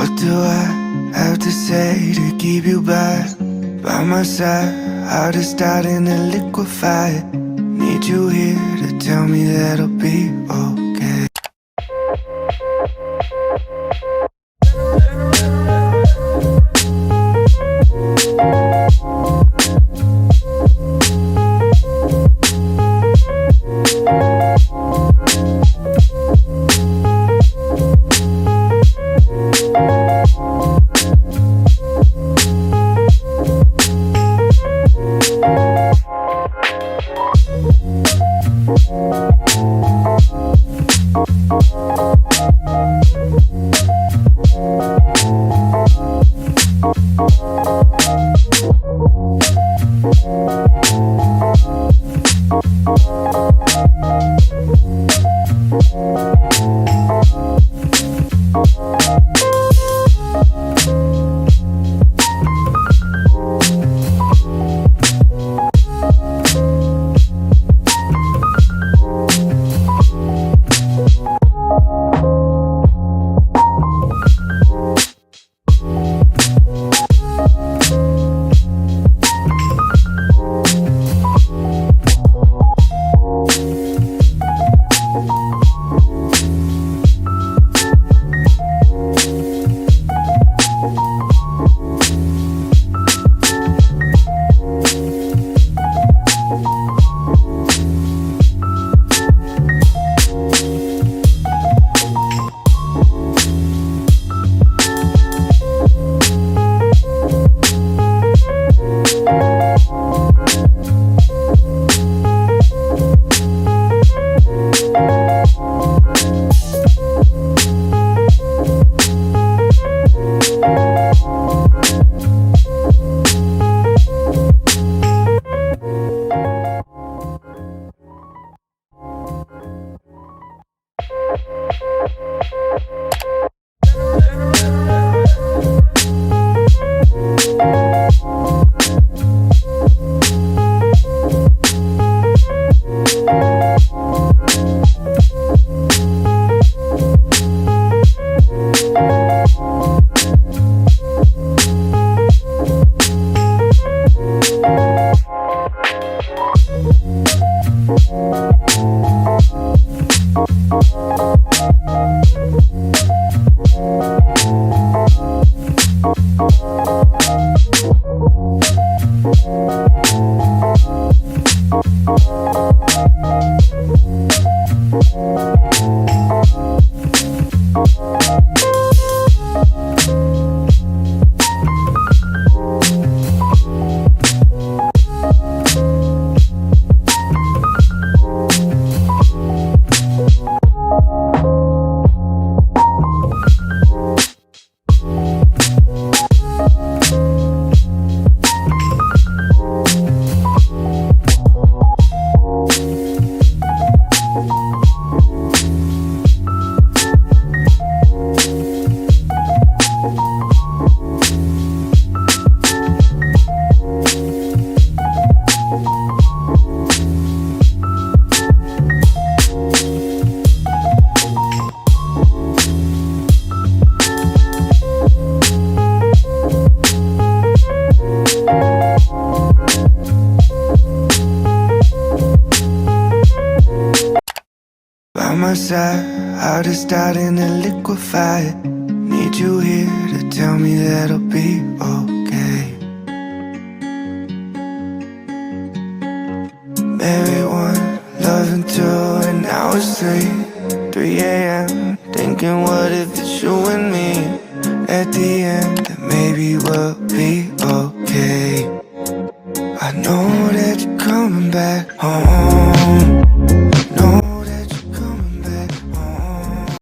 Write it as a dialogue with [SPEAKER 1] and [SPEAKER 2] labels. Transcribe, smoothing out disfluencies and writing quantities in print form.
[SPEAKER 1] What do I have to say to keep you by my side? Heart is starting to liquefy. Need you here to tell me that I'll be okay. By my side, heart is starting to liquefy. Need you here to tell me that I'll be okay. Married one, loving two, and now it's 3 a.m. Thinking what if it's you and me? At the end, that maybe we'll be okay. I know that you're coming back home.